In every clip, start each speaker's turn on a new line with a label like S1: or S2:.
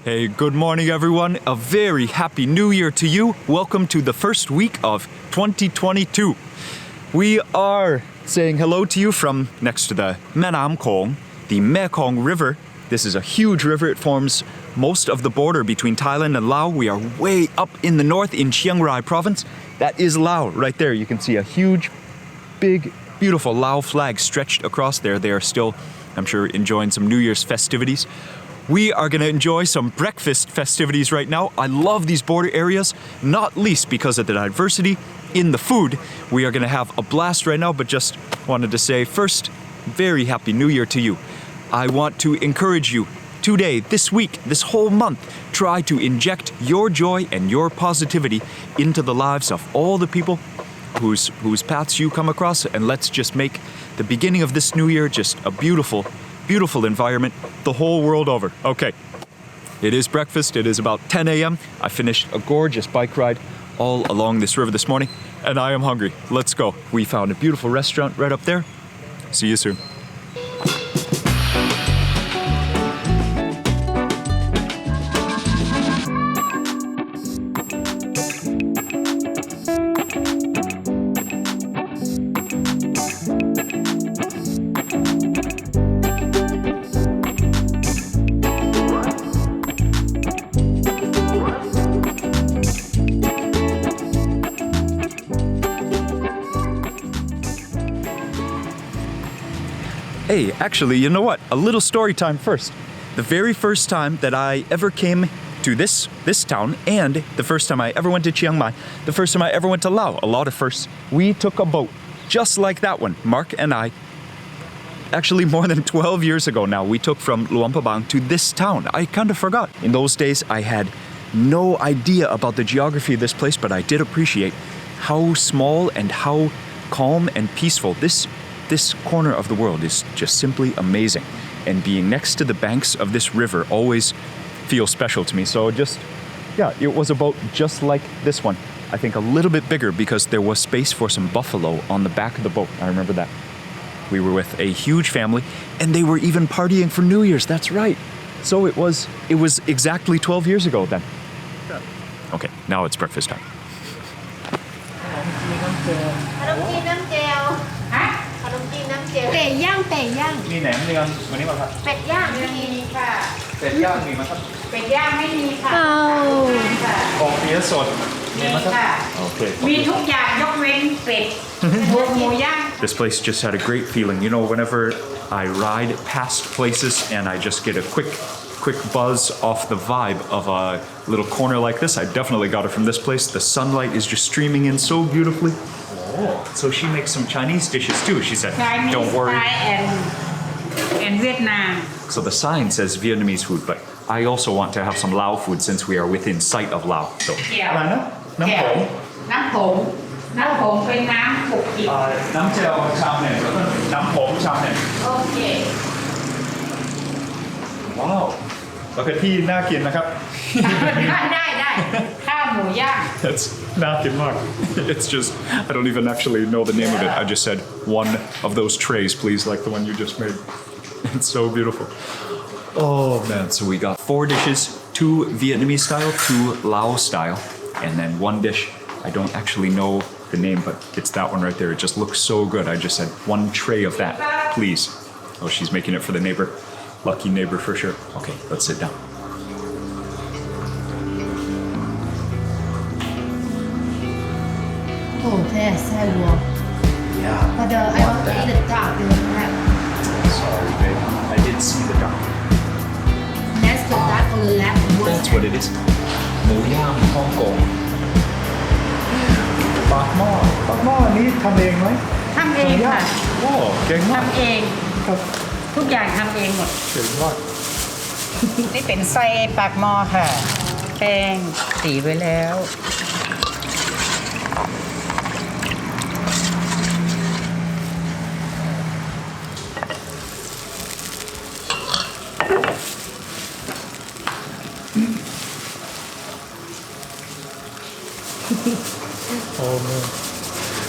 S1: Hey, good morning, everyone. A very happy new year to you. Welcome to the first week of 2022. We are saying hello to you from next to the Menam Khong, the Mekong River. This is a huge river. It forms most of the border between Thailand and Laos. We are way up in the north in Chiang Rai province. That is Laos right there. You can see a huge, big, beautiful Laos flag stretched across there. They are still, I'm sure, enjoying some New Year's festivities. We are going to enjoy some breakfast festivities right now. I love these border areas, not least because of the diversity in the food. We are going to have a blast right now, but just wanted to say first, very happy New Year to you. I want to encourage you today, this week, this whole month, try to inject your joy and your positivity into the lives of all the people whose paths you come across, and let's just make the beginning of this new year just a beautiful environment the whole world over. Okay, it is breakfast. It is about 10 a.m. I finished a gorgeous bike ride all along this river this morning, and I am hungry. Let's go. We found a beautiful restaurant right up there. See you soon. Hey, actually, you know what? A little story time first. The very first time that I ever came to this town, and the first time I ever went to Chiang Mai, the first time I ever went to Laos, a lot of firsts, we took a boat just like that one. Mark and I, actually more than 12 years ago now, we took from Luang Prabang to this town. I kind of forgot. In those days, I had no idea about the geography of this place, but I did appreciate how small and how calm and peaceful this corner of the world is. Just simply amazing, and being next to the banks of this river always feels special to me. So it was a boat just like this one. I think a little bit bigger because there was space for some buffalo on the back of the boat. I remember that. We were with a huge family, and they were even partying for New Year's. That's right. So it was exactly 12 years ago then. Okay, now it's breakfast time. This place just had a great feeling. You know, whenever I ride past places and I just get a quick buzz off the vibe of a little corner like this, I definitely got it from this place. The sunlight is just streaming in so beautifully. Oh, so she makes some Chinese dishes too. She said,
S2: Chinese,
S1: don't worry.
S2: And Vietnam.
S1: So the sign says Vietnamese food, but I also want to have some Lao food since we are within sight of Lao. So, Nam
S2: Okay.
S1: Wow. แล้วก็ที่น่ากินนะครับ
S2: ได้ข้าวหมูย่าง
S1: That's น่ากินมาก It's just, I don't even actually know the name of it. I just said one of those trays, please, like the one you just made. It's so beautiful. Oh man, so we got 4 dishes, 2 Vietnamese style, 2 Lao style, and then 1 dish. I don't actually know the name, but it's that one right there. It just looks so good. I just said 1 tray of that, please. Oh, she's making it for the neighbor. Lucky neighbor for sure. Okay, let's sit down.
S2: Oh, that's so good.
S1: Yeah.
S2: But I want to eat the duck.
S1: Sorry, babe. I did see the duck.
S2: That's the duck on the left.
S1: That's what it is. หมูย่างฮ่องกงปากหม้อนี้ทำเองไหม
S2: ทำเองค่ะ
S1: โอ้เก่งมาก
S2: ทำเองทุกอย่างทำเองหมด
S1: เก่งมาก
S2: นี่เป็นไส้ปากหม้อค่ะแป้งสีไว้แล้ว
S1: โอ้แม่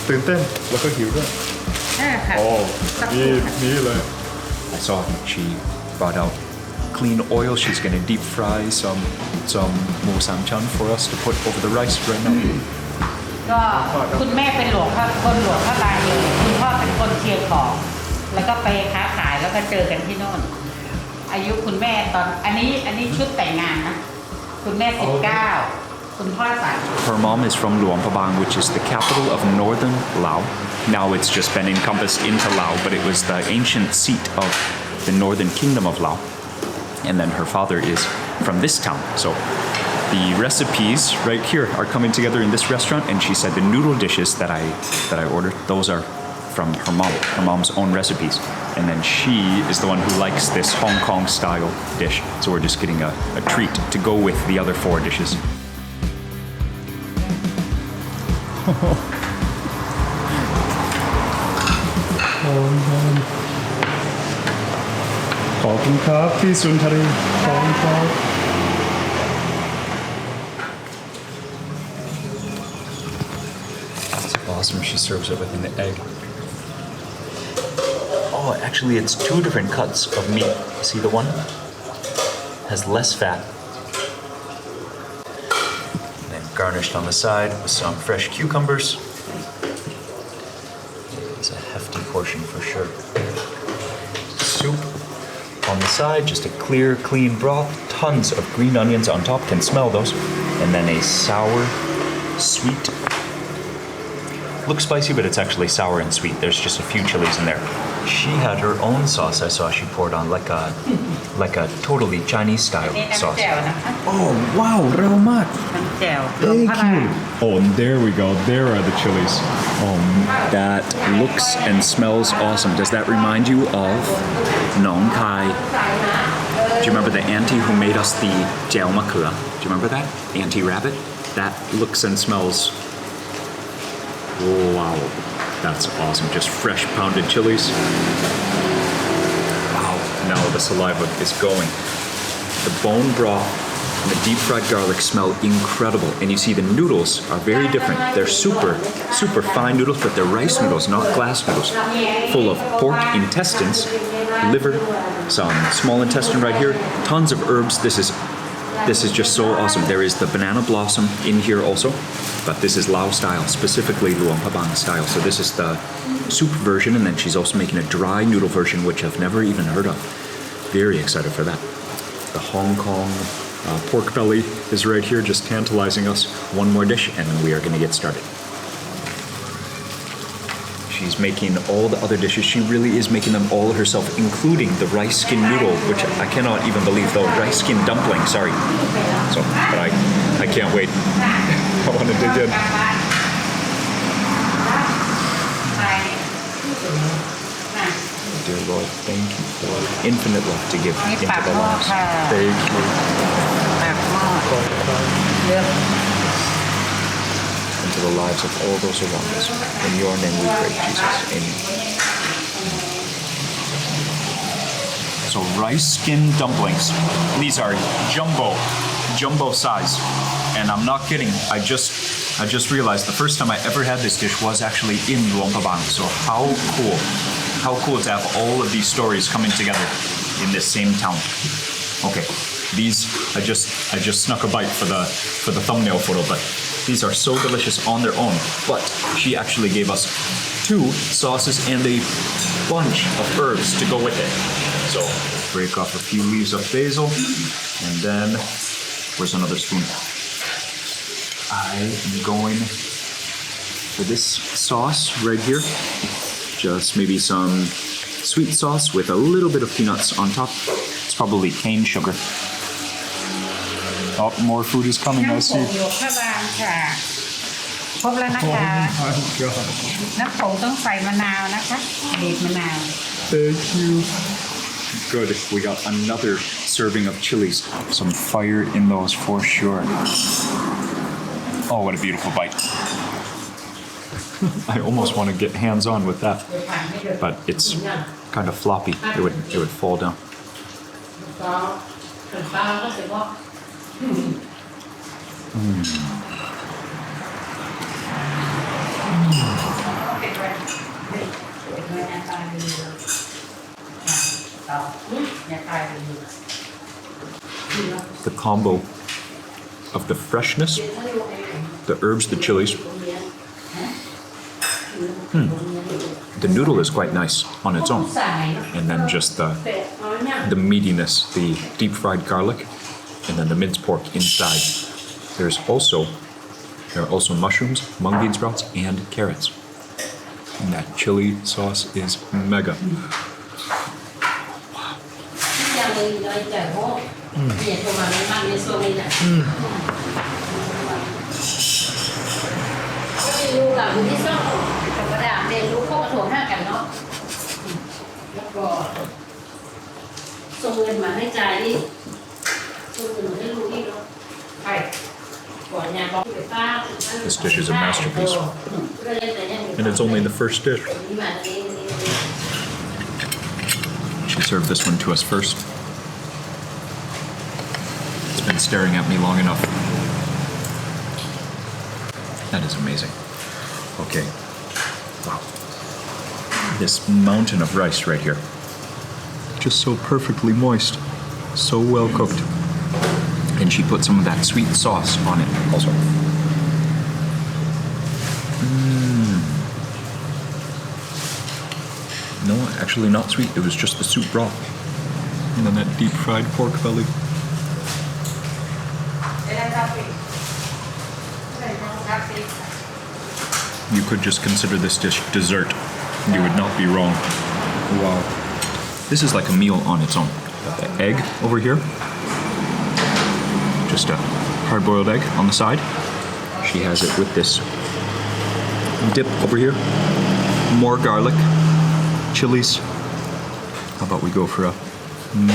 S1: ตื่นเต้นแล้วก็หิวด้วย
S2: ค่ะ
S1: Oh,นี่เลย I saw she brought out clean oil. She's gonna deep fry some mo sam chan for us to put over the rice right now.
S2: ก็คุณแม่เป็นหลวงพระบางเลยคุณพ่อเป็นคนเชียงของแล้วก็ไปค้าขายแล้วก็เจอกันที่โน่นอายุคุณแม่ตอนอันนี้ชุดแต่งงานนะคุณแม่19คุณพ่อ30
S1: Her mom is from Luang Prabang, which is the capital of northern Laos. Now it's just been encompassed into Laos, but it was the ancient seat of the northern kingdom of Laos. And then her father is from this town. So the recipes right here are coming together in this restaurant, and she said the noodle dishes that I ordered, those are from her mom's own recipes. And then she is the one who likes this Hong Kong style dish. So we're just getting a treat to go with the other 4 dishes. Suntaree. That's awesome. She serves it with an egg. Oh, actually, it's 2 different cuts of meat. See the one? Has less fat. And then garnished on the side with some fresh cucumbers. It's a hefty portion for sure. Soup on the side, just a clear, clean broth. Tons of green onions on top, can smell those. And then a sour, sweet. Looks spicy, but it's actually sour and sweet. There's just a few chilies in there. She had her own sauce. I saw she poured on like a totally Chinese style
S2: นี่น้ำ
S1: sauce.
S2: แจ่วนะคะ
S1: Oh wow, เร็วมาก
S2: น้ำแจ่วหลวงพระบาง
S1: Oh, and there we go. There are the chilies. Oh, that looks and smells awesome. Does that remind you of Nong Khai? Do you remember the auntie who made us the jiao makua? Do you remember that? Auntie Rabbit? That looks and smells. Wow, that's awesome. Just fresh pounded chilies. Wow, now the saliva is going. The bone broth and the deep fried garlic smell incredible. And you see the noodles are very different. They're super fine noodles, but they're rice noodles, not glass noodles. Full of pork intestines, liver, some small intestine right here, tons of herbs. This is just so awesome. There is the banana blossom in here also, but this is Lao style, specifically Luang Prabang style. So this is the soup version, and then she's also making a dry noodle version, which I've never even heard of. Very excited for that. The Hong Kong pork belly is right here, just tantalizing us. One more dish, and then we are going to get started. She's making all the other dishes. She really is making them all herself, including the rice skin noodle, which I cannot even believe, though. Rice skin dumpling, sorry. So, but I can't wait. I want to dig in. Dear Lord, thank you for infinite love to give into the lives. Thank you.
S2: ปากหม้อเยอะ
S1: Into the lives of all those around us. In your name we pray, Jesus. Amen. So rice skin dumplings. These are jumbo size. And I'm not kidding. I just realized the first time I ever had this dish was actually in Luang Prabang. So how cool to have all of these stories coming together in this same town. Okay, these I just snuck a bite for the thumbnail photo, but these are so delicious on their own. But she actually gave us 2 sauces and a bunch of herbs to go with it. So break off a few leaves of basil, and then where's another spoon? I am going for this sauce right here. Just maybe some sweet sauce with a little bit of peanuts on top. It's probably cane sugar. Oh, more food is coming, I see.
S2: หลวงพระบางค่ะครบแล้วนะคะ
S1: Oh my god.
S2: น้ำผงต้องใส่มะนาวนะคะบีบมะนาว
S1: Thank you. Good. We got another serving of chilies. Some fire in those for sure. Oh, what a beautiful bite. I almost want to get hands on with that, but it's kind of floppy. It would fall down. combo of the freshness, the herbs, the chilies. The noodle is quite nice on its own. And then just the meatiness, the deep fried garlic, and then the minced pork inside. There are also mushrooms, mung bean sprouts, and carrots. And that chili sauce is mega. This dish is a masterpiece. And it's only the first dish. She served this one to us first. It's been staring at me long enough. That is amazing. Okay. Wow. This mountain of rice right here. Just so perfectly moist. So well cooked. And she put some of that sweet sauce on it also. No, actually not sweet. It was just the soup broth. And then that deep fried pork belly. You could just consider this dish dessert. You would not be wrong. Wow. This is like a meal on its own. The egg over here. Just a hard-boiled egg on the side. She has it with this dip over here. More garlic, chilies. How about we go for a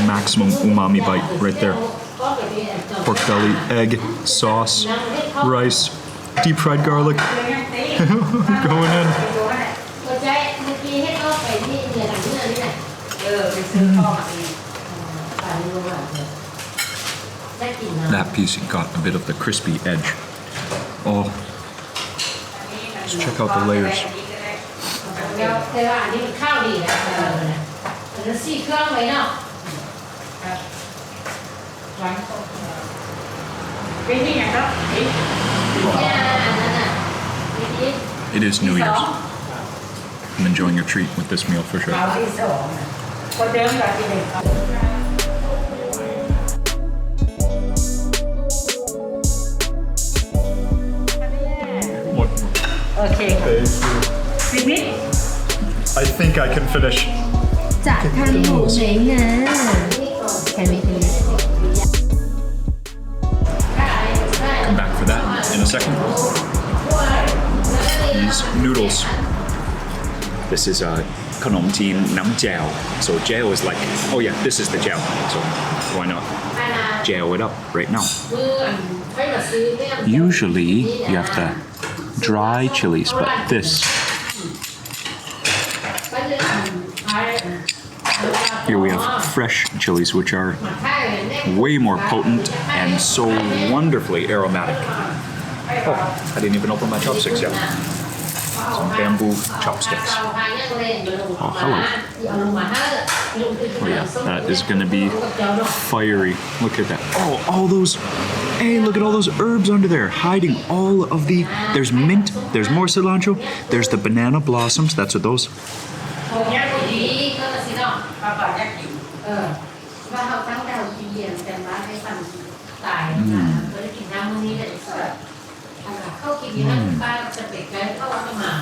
S1: maximum umami bite right there. Pork belly, egg, sauce, rice, deep fried garlic. Going in. That piece got a bit of the crispy edge. Oh, just check out the layers. It is New Year's. I'm enjoying your treat with this meal for sure.
S2: Okay. Finish?
S1: I think I can finish.
S3: จะทำหมูไหนงา Can we finish?
S1: Come back for that in a second. These noodles. This is Khong teen nam jiao. So jiao is like, oh yeah, this is the jiao. So why not jiao it up right now? Usually you have to dry chilies, but this here we have fresh chilies, which are way more potent and so wonderfully aromatic. Oh, I didn't even open my chopsticks yet. Some bamboo chopsticks. Oh, hello. Oh yeah, that is gonna be fiery. Look at that. Oh, all those. Hey, look at all those herbs under there, hiding all of the. There's mint. There's more cilantro. There's the banana blossoms. That's what those.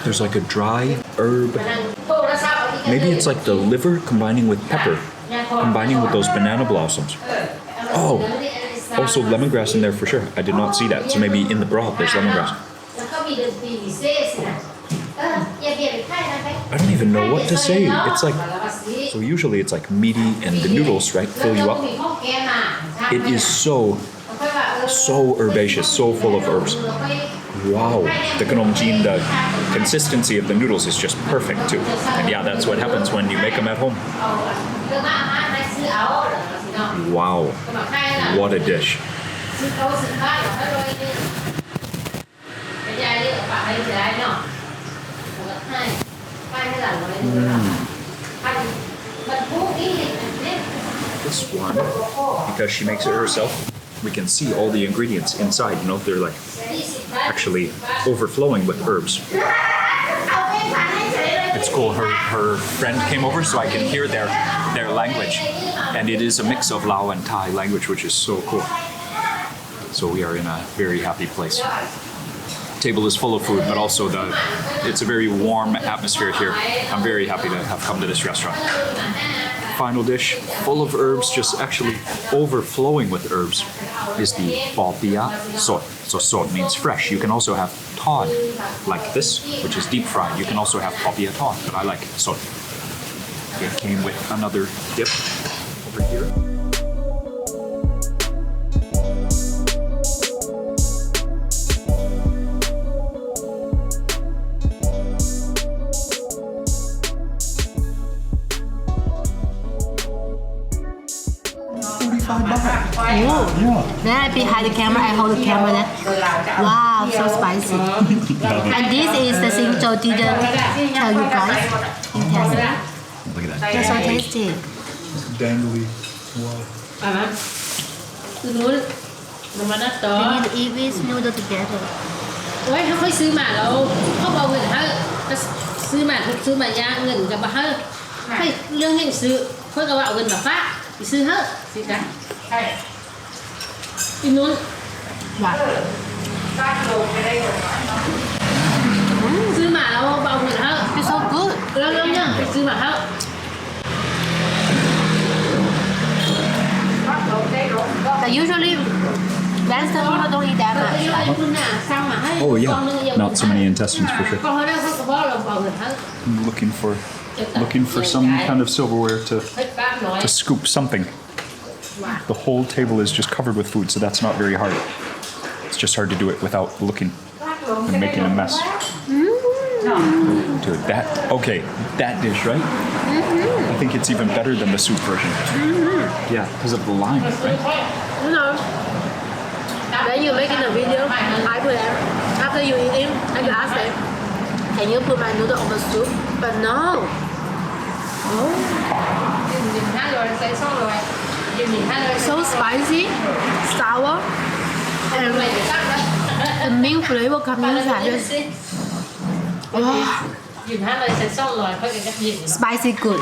S1: There's like a dry herb. Maybe it's like the liver combining with pepper, combining with those banana blossoms. Oh, also lemongrass in there for sure. I did not see that. So maybe in the broth there's lemongrass. I don't even know what to say. It's like, so usually it's like meaty and the noodles, right, fill you up. It is so herbaceous, so full of herbs. Wow, the Khong teen, the consistency of the noodles is just perfect too. And yeah, that's what happens when you make them at home. Wow, what a dish. This one, because she makes it herself, we can see all the ingredients inside. You know, they're like actually overflowing with herbs. It's cool. Her friend came over, so I can hear their language, and it is a mix of Lao and Thai language, which is so cool. So we are in a very happy place. Table is full of food, but also it's a very warm atmosphere here. I'm very happy to have come to this restaurant. Final dish, full of herbs, just actually overflowing with herbs, is the popia sot. So sot means fresh. You can also have tod, like this, which is deep fried. You can also have popia tod, but I like sot. It came with another dip over here.
S3: 5 baht. Oh. Then I behind the camera, I hold the camera there. Wow, so spicy. And this is the thing Joe didn't tell you guys in Thailand.
S1: Look at that.
S3: They're so tasty.
S1: Dangly. Wow.
S2: Từ núi mà nó to.
S3: You need to eat with noodle together.
S2: โอ้ยเขาค่อยซื้อมาแล้วเขาเอาเงินให้ซื้อมายาเงินกับมาให้ให้เรื่องให้ซื้อเพื่อกับว่าเอาเงินมาฝากซื้อให้สิจ้ะใช่อีนู้น
S3: Right.
S2: ซื้อมาแล้วเอาเงินให้
S3: It's so good.
S2: แล้วเนี่ยซื้อมาให้
S3: But usually Western people don't eat that much. Right?
S1: Oh yeah, not so many intestines for sure. I'm looking for some kind of silverware to scoop something. The whole table is just covered with food, so that's not very hard. It's just hard to do it without looking and making a mess. Dude, that dish, right? I think it's even better than the soup version. Yeah, because of the lime, right?
S3: You know, when you're making a video, I put them, after you eat it, I will ask them, can you put my noodle on the soup? But no. So spicy, sour, and the mint flavor comes inside. Wow. Spicy good.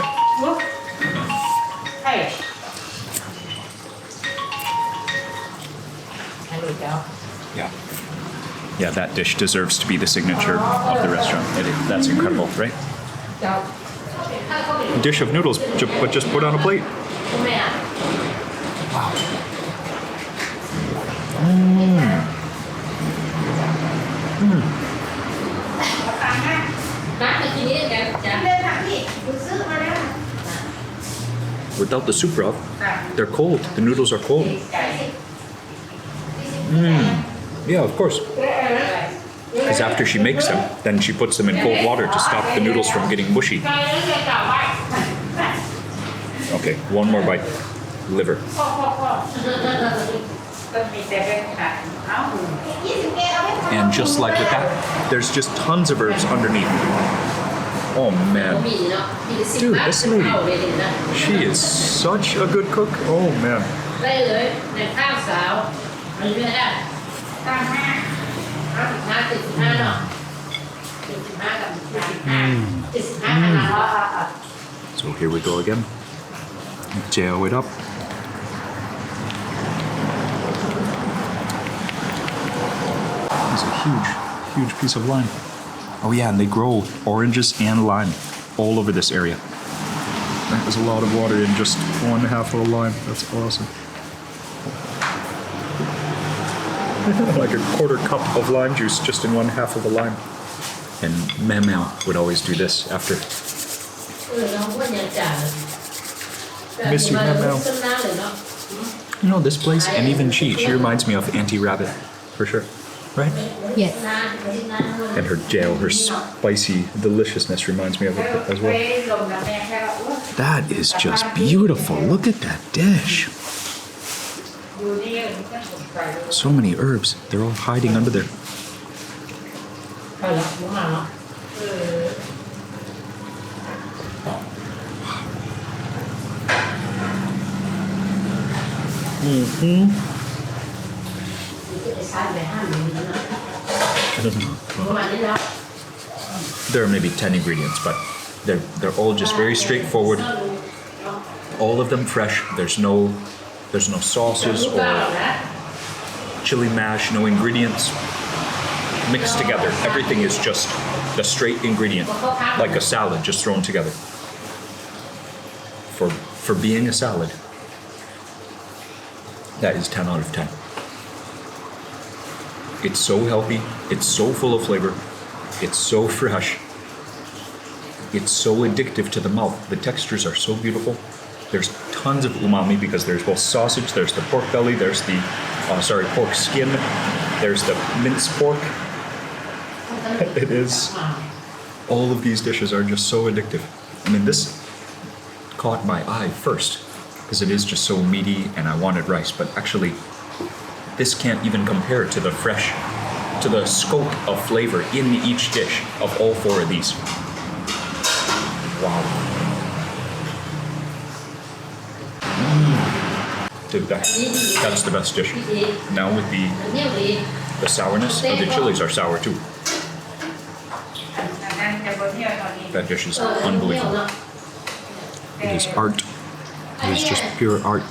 S1: Yeah, that dish deserves to be the signature of the restaurant. That's incredible, right? A dish of noodles, but just put on a plate. Wow. Without the soup broth, they're cold. The noodles are cold. Yeah, of course. Because after she makes them, then she puts them in cold water to stop the noodles from getting mushy. Okay, one more bite. Liver. And just like with that, there's just tons of herbs underneath. Oh man. Dude, this lady, she is such a good cook. Oh man. So here we go again. Gel it up. It's a huge piece of lime. Oh yeah, and they grow oranges and lime all over this area. That was a lot of water in just 1/2 of a lime. That's awesome. Like a 1/4 cup of lime juice just in 1/2 of a lime. And Mao would always do this after. Miss you, Mao. You know, this place, and even she reminds me of Auntie Rabbit, for sure. Right?
S3: Yes.
S1: And her gel, her spicy deliciousness reminds me of it as well. That is just beautiful. Look at that dish. So many herbs. They're all hiding under there. There are maybe 10 ingredients, but they're all just very straightforward. All of them fresh. There's no sauces or chili mash, no ingredients mixed together. Everything is just the straight ingredient, like a salad just thrown together. For being a salad, that is 10 out of 10. It's so healthy, it's so full of flavor, it's so fresh, it's so addictive to the mouth. The textures are so beautiful. There's tons of umami because there's both sausage, there's the pork belly, there's the, pork skin, there's the minced pork. It is, all of these dishes are just so addictive. I mean, this caught my eye first because it is just so meaty and I wanted rice, but actually this can't even compare to the fresh, to the scope of flavor in each dish of all 4 of these. Wow. That's the best dish. Now with the sourness, the chilies are sour too. That dish is unbelievable. It is art. It is just pure art.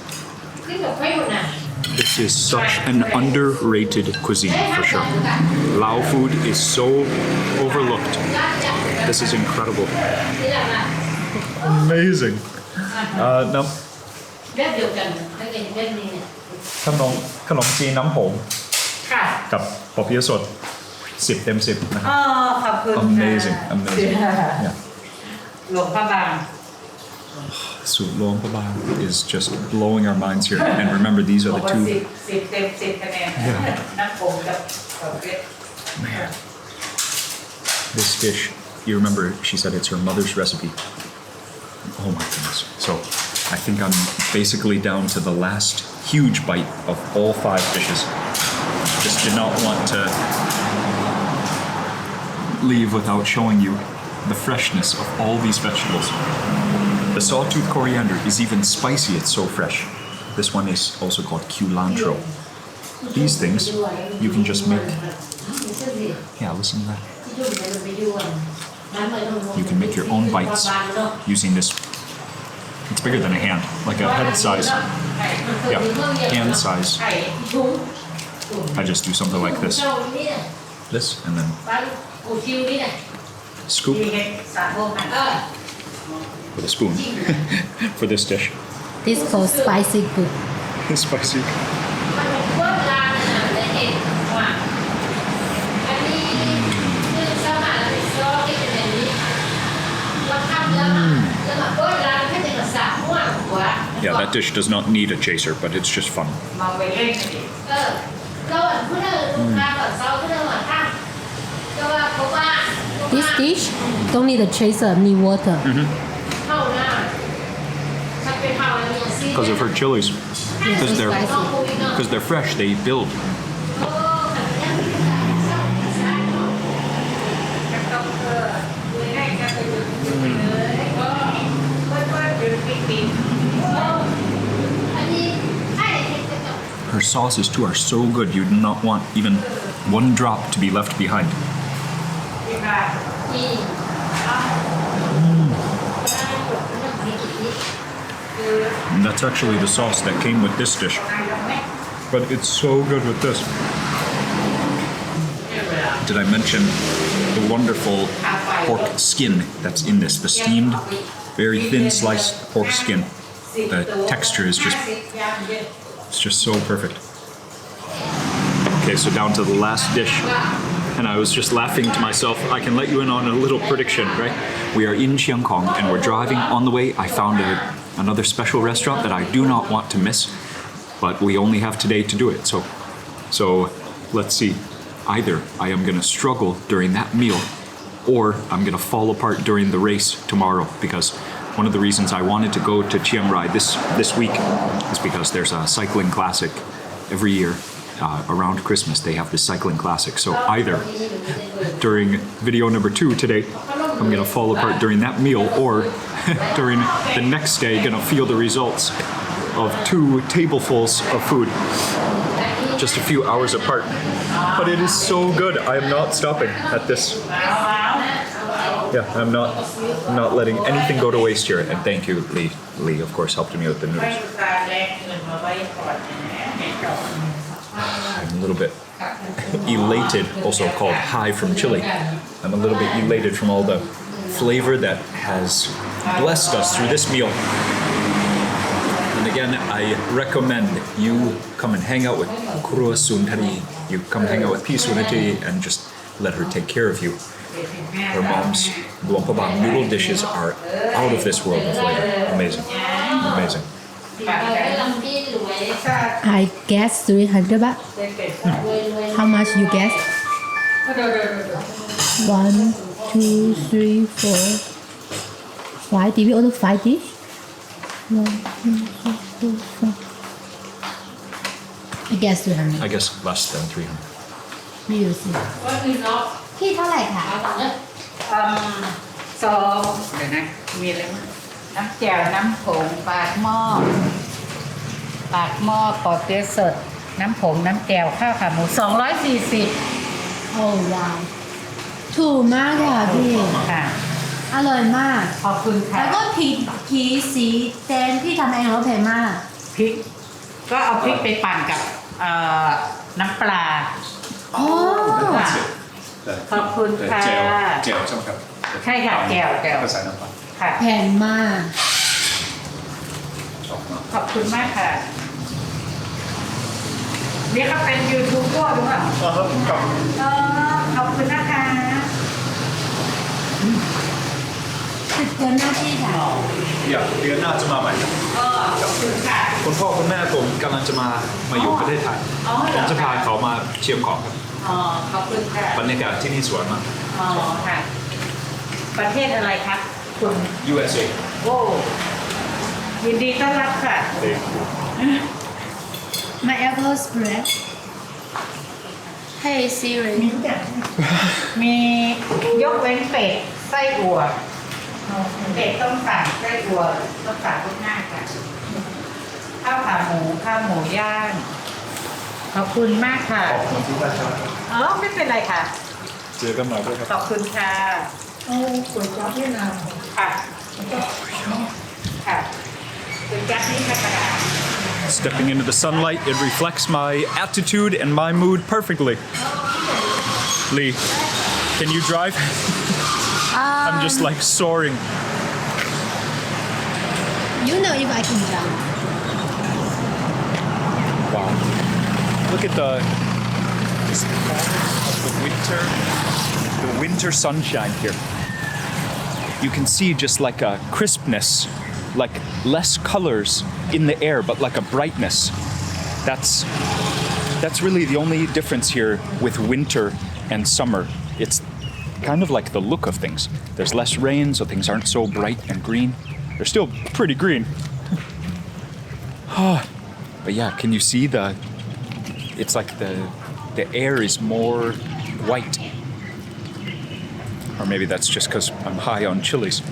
S1: This is such an underrated cuisine for sure. Lao food is so overlooked. This is incredible. Amazing. ขนมจีนน้ำผง
S2: ค่ะ
S1: กับปอเปี๊ยะสด10 เต็ม 10นะครับ
S2: อ๋อขอบคุณค่ะ
S1: Amazing, amazing. Yeah.
S2: หลวงพระบาง
S1: Suit Luang Prabang is just blowing our minds here. And remember, these are the 2.
S2: 10 เต็ม 10คะแนนน้ำผงกับปอเปี๊ยะ
S1: Man, this dish, you remember she said it's her mother's recipe. Oh my goodness. So I think I'm basically down to the last huge bite of all 5 dishes. Just did not want to leave without showing you the freshness of all these vegetables. The sawtooth coriander is even spicy, it's so fresh. This one is also called culantro. These things you can just make. Yeah, listen to that. You can make your own bites using this. It's bigger than a hand, like a head size. Yeah, hand size. I just do something like this. This, and then scoop with a spoon for this dish.
S3: This called spicy cook.
S1: Spicy. Yeah, that dish does not need a chaser, but it's just fun.
S3: This dish don't need a chaser, need water.
S1: Because of her chilies. Because they're fresh, they build. Her sauces too are so good, you do not want even one drop to be left behind. And that's actually the sauce that came with this dish. But it's so good with this. Did I mention the wonderful pork skin that's in this? The steamed, very thin sliced pork skin. The texture is just so perfect. Okay, so down to the last dish. And I was just laughing to myself. I can let you in on a little prediction, right? We are in Chiang Rai and we're driving. On the way, I found another special restaurant that I do not want to miss, but we only have today to do it. So let's see. Either I am going to struggle during that meal, or I'm going to fall apart during the race tomorrow, because one of the reasons I wanted to go to Chiang Rai this week is because there's a cycling classic every year. Around Christmas, they have this cycling classic. So either during video number 2 today, I'm gonna fall apart during that meal, or during the next day, gonna feel the results of 2 tablesfuls of food. just a few hours apart. But it is so good. I am not stopping at this. Yeah, I'm not letting anything go to waste here. And thank you, Lee. Lee, of course, helped me with the noodles. I'm a little bit elated, also called high from chili. I'm a little bit elated from all the flavor that has blessed us through this meal. And again, I recommend you come and hang out with Kura Suntaree. You come hang out with P Suntaree and just let her take care of you. Her mom's Luang Prabang noodle dishes are out of this world in flavor. Amazing. Amazing.
S3: I guess 300 baht. How much you guess? 1, 2, 3, 4, 5. Did we order 5 dish? 1, 2, 3, 4, 5. I guess 300.
S1: I guess less than 300.
S3: We will see. พี่เท่าไหร่คะ
S2: ซองเดี๋ยวนะมีอะไรบ้างน้ำแจ่วน้ำผงปากหม้อปอเปี๊ยะสดน้ำผงน้ำแจ่วข้าวขาหมู240
S3: โอ้ว้าวถูกมากเลยค่ะพี่
S2: ค่ะ
S3: อร่อยมาก
S2: ขอบคุณค่ะ
S3: แล้วก็พริกสีแดงพี่ทำเองแล้วเผ็ดมาก
S2: พริกก็เอาพริกไปปั่นกับน้ำปลา
S3: โอ้
S2: ค่ะขอบคุณค่ะ
S4: เจลใช่ไหมครับ
S2: ใช่ค่ะแจ่ว
S4: ภาษาน้ำปลา
S2: ค่ะ
S3: เผ็ดมาก
S2: ขอบคุณมากค่ะนี่เขาเป็นยูทูบเบอร์หรือเปล่าขอบคุณนะคะ
S3: ติดเกินหน้าที่ค่ะ
S1: อยากเดือนหน้าจะมาใหม่
S2: ขอบคุณค่ะ
S1: คุณพ่อคุณแม่ผมกำลังจะมาอยู่ประเทศไทย ผมจะพาเขามาเชียงของครับ
S2: ขอบคุณค่ะ
S1: บรรยากาศที่นี่สวยมาก
S2: ค่ะ ประเทศอะไรครับคุณ
S1: USA
S2: โอ้ยินดีต้อนรับค่ะ
S3: My apple spread Hey Siri
S2: มียกเว้นเป็ดไส้อั่วเป็ดต้องสั่งไส้อั่วต้องสั่งทุกหน้าค่ะข้าวขาหมูย่างขอบคุณมากค่ะ
S4: ขอบคุณที่ได้ครับ
S2: ไม่เป็นไรค่ะ
S1: เจอกันใหม่ด้วยครับ
S2: ขอบคุณค่ะก๋วยจั๊บเวียดนามค่ะค่ะก๋วยจั๊บนี่ธรรมดา
S1: Stepping into the sunlight, it reflects my attitude and my mood perfectly. Lee, can you drive? I'm just like soaring.
S3: You know if I can jump
S1: Wow. Look at the winter sunshine here. You can see just like a crispness, like less colors in the air, but like a brightness. That's really the only difference here with winter and summer. It's kind of like the look of things. There's less rain, so things aren't so bright and green. They're still pretty green. But yeah, can you see it's like the air is more white. Or maybe that's just because I'm high on chilies.